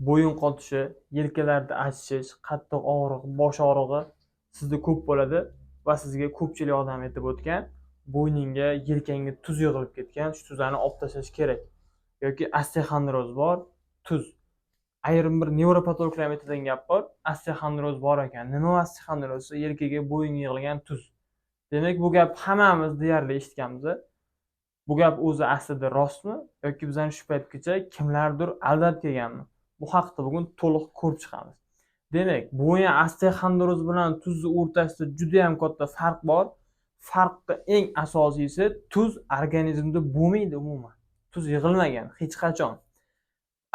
bo'yin qotishi, yelkalarda achishish, qattiq og'riq, bosh og'rig'i sizda ko'p bo'ladi va sizga ko'pchilik odam aytib o'tgan, bo'yningga, yelkangga tuz yig'ilib ketgan, shu tuzlarni olib tashlash kerak. Yoki osteoxondroz bor, tuz. Ayrim bir nevropatologlar aytadigan gap bor, osteoxondroz bor ekan. Nima osteoxondroz? Yelkaga, bo'yinga yig'ilgan tuz. Demak, bu gap hammamiz deyarli eshitganmiz. Bu gap o'zi aslida rostmi yoki bizani shu paytgacha kimlardir aldab kelganmi? Bu haqida bugun to'liq ko'rib chiqamiz. Demak, bo'yin osteoxondroz bilan tuzni o'rtasida juda ham katta farq bor. Farqi eng asosiysi tuz organizmda bo'lmaydi umuman. Tuz yig'ilmagan hech qachon.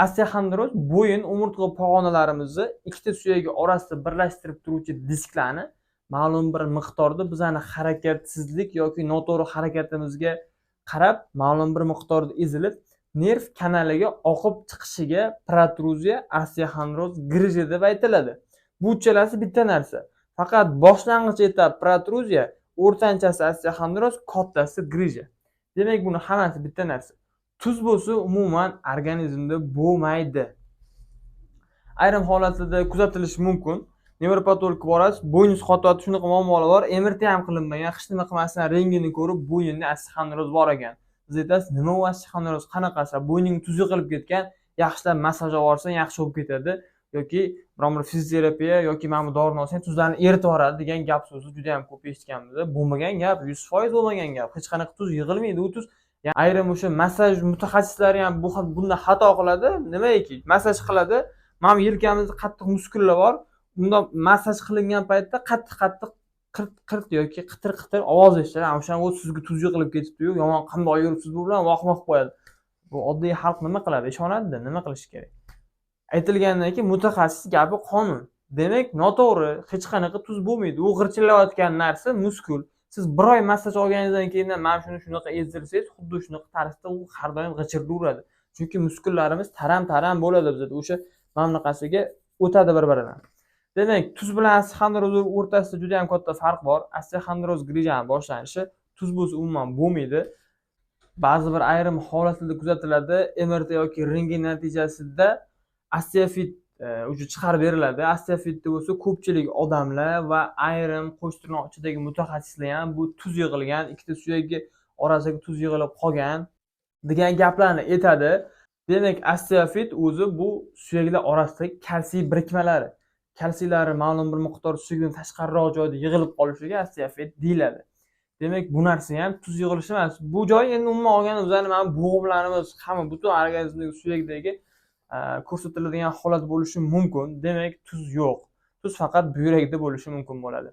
Osteoxondroz bo'yin umurtqa pog'onalarimizni ikkita suyagi orasida birlashtirib turuvchi disklarni ma'lum bir miqdorda bizani harakatsizlik yoki noto'g'ri harakatimizga qarab ma'lum bir miqdorda ezilib nerv kanaliga oqib chiqishiga protruziya, osteoxondroz, grizya deb aytiladi. Bu uchalasi bitta narsa. Faqat boshlang'ich etap protruziya, o'rtanchasi osteoxondroz, kattasi grizya. Demak, buni hammasi bitta narsa. Tuz bo'lsa umuman organizmda bo'lmaydi. Ayrim holatlarda kuzatilishi mumkin. Nevropatologga borasiz, bo'yningiz qotyapti, shunaqa muammolar bor, MRT ham qilinmagan, hech nima qilmasdan rentgenni ko'rib, bo'yinda osteoxondroz bor ekan. Siz aytasiz, nima u osteoxondroz, qanaqasi? Bo'yning tuzi qilib ketgan, yaxshilab massaj olsang yaxshi bo'lib ketadi yoki biron bir fizioterapiya yoki mana bu dorini olsang tuzlarni eritib yuboradi degan gap so'zni juda ham ko'p eshitganmiz. Bo'lmagan gap, 100% bo'lmagan gap. Hech qanaqa tuz yig'ilmaydi, u tuz. Ayrim o'sha massaj mutaxassislari ham bunda xato qiladi. Nimaiki, massaj qiladi. Mana yelkamizda qattiq muskullar bor. Unda massaj qilingan paytda qattiq qirt yoki qitir ovoz eshitiladi. O'shani o'zi sizga tuz yig'ilib ketibdi-yu, yomon qanday yuribsiz bu bilan vahmoq qo'yadi. Bu oddiy xalq nima qiladi? Ishonadi-da, nima qilish kerak? Aytilgandan keyin mutaxassis gapi qonun. Demak, noto'g'ri, hech qanaqa tuz bo'lmaydi. U g'irchillayotgan narsa muskul. Siz bir oy massaj olganingizdan keyin mana shuni shunaqa ezdirsangiz, xuddi shunaqa tarzda u har doim g'ichirlayveradi. Chunki muskullarimiz taram bo'ladi bizda. O'sha mamlaqasiga o'tadi bir-biridan. Demak, tuz bilan osteoxondroz o'rtasida juda ham katta farq bor. Osteoxondroz grizyaning boshlanishi, tuz bo'lsa umuman bo'lmaydi. Ba'zi bir ayrim holatlarda kuzatiladi. MRT yoki rentgen natijasida osteofit chiqarib beriladi. Osteofitda bo'lsa ko'pchilik odamlar va ayrim qo'shtirnoq ichidagi mutaxassislar ham bu tuz yig'ilgan, ikkita suyagi orasiga tuz yig'ilib qolgan degan gaplarni aytadi. Demak, osteofit o'zi bu suyaklar orasidagi kalsiy birikmalari. Kalsiylari ma'lum bir miqdor suyakdan tashqariroq joyda yig'ilib qolishiga osteofit deyiladi. Demak, bu narsa ham tuz yig'ilishi emas. Bu joy endi umuman olganda o'zani mana bo'g'imlarimiz, hamma butun organizmdagi suyakdagi ko'rsatiladigan holat bo'lishi mumkin. Demak, tuz yo'q. Tuz faqat buyrakda bo'lishi mumkin bo'ladi.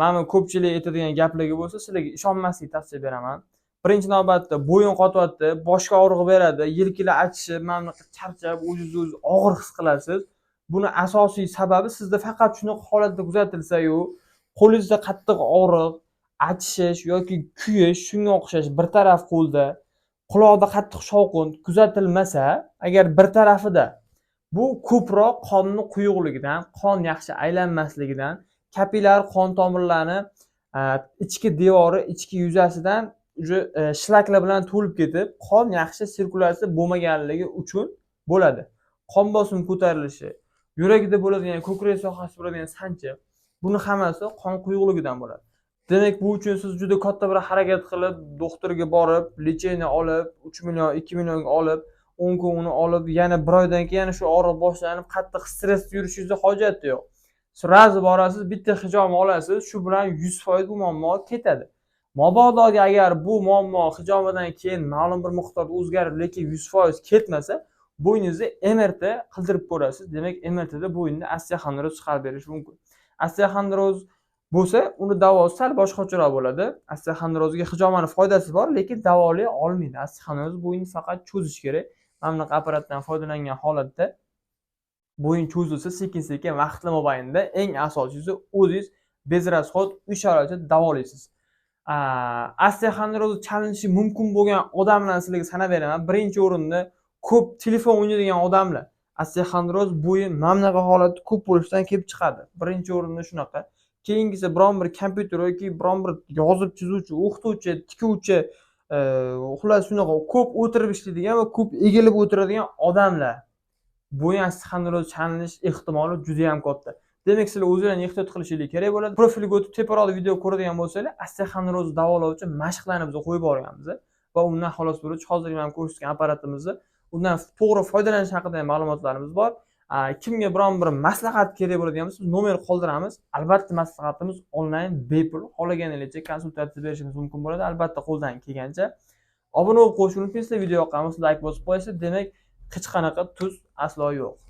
Mana ko'pchilik aytadigan gaplarga bo'lsa, sizlarga ishonmaslikni tavsiya beraman. Birinchi navbatda bo'yin qotyapti, boshga og'riq beradi, yelkalar achishib, mana bunaqa charchab, o'zingizni og'ir his qilasiz. Buni asosiy sababi sizda faqat shunaqa holatda kuzatilsa-yu, qo'lingizda qattiq og'riq, achishish yoki kuyish, shunga o'xshash bir taraf qo'lda, quloqda qattiq shovqin kuzatilmasa, agar bir tarafida bu ko'proq qonning quyuqligidan, qon yaxshi aylanmasligidan, kapillar qon tomirlari ichki devori, ichki yuzasidan shlaklar bilan to'lib ketib, qon yaxshi sirkulyatsiya bo'lmaganligi uchun bo'ladi. Qon bosimi ko'tarilishi, yurakda bo'ladigan ko'krak sohasida bo'ladigan sanchiq, buni hammasi qon quyuqligidan bo'ladi. Demak, bu uchun siz juda katta bir harakat qilib, doktorga borib, lecheniya olib, 3 million, 2 millionga olib, 10 kun uni olib, yana bir oydan keyin yana shu og'riq boshlanib, qattiq stressda yurishingizga hojat yo'q. Sirazi borasiz, bitta hijom olasiz, shu bilan 100% bu muammo ketadi. Mabodoga agar bu muammo hijomidan keyin ma'lum bir miqdorda o'zgarib, lekin 100% ketmasa, bo'yningizni MRT qildirib ko'rasiz. Demak, MRTda bo'yinda osteoxondroz chiqarib berish mumkin. Osteoxondroz bo'lsa, uni davosi sal boshqacharoq bo'ladi. Osteoxondrozga hijomaning foydasi bor, lekin davolay olmaydi. Osteoxondroz bo'yinni faqat cho'zish kerak. Mana bunaqa apparatdan foydalangan holatda bo'yin cho'zilsa, sekin-sekin vaqtli mobaynida eng asosiysi o'zingiz bez rasxod uy sharoitida davolaysiz. Osteoxondroz chalinishi mumkin bo'lgan odamlarni sizlarga sanab beraman. Birinchi o'rinda ko'p telefon o'ynaydigan odamlar. Osteoxondroz bo'yin mana bunaqa holatda ko'p bo'lishidan kelib chiqadi. Birinchi o'rinda shunaqa. Keyingisi biron bir kompyuter yoki biron bir yozib chizuvchi, o'qituvchi, tikuvchi, xullas shunaqa ko'p o'tirib ishlaydigan va ko'p egilib o'tiradigan odamlar. bo'yin osteoxondroz chalinish ehtimoli juda ham katta. Demak, sizlar o'zlaringiz ehtiyot qilishingiz kerak bo'ladi. Profilga o'tib teparoqda video ko'radigan bo'lsanglar, osteoxondrozni davolovchi mashqlarni biz qo'yib borganmiz va undan xalos bo'luvchi hozir ham ko'rsatgan apparatimizni undan to'g'ri foydalanish haqida ham ma'lumotlarimiz bor. Kimga biron bir maslahat kerak bo'ladigan bo'lsa, nomer qoldiramiz. Albatta maslahatimiz onlayn bepul. Xohlaganingizcha konsultatsiya berishingiz mumkin bo'ladi. Albatta qo'ldan kelgancha. Obuna bo'lib qo'yishni unutmaysizlar. Video yoqqan bo'lsa like bosib qo'yasiz. Demak, hech qanaqa tuz aslo yo'q.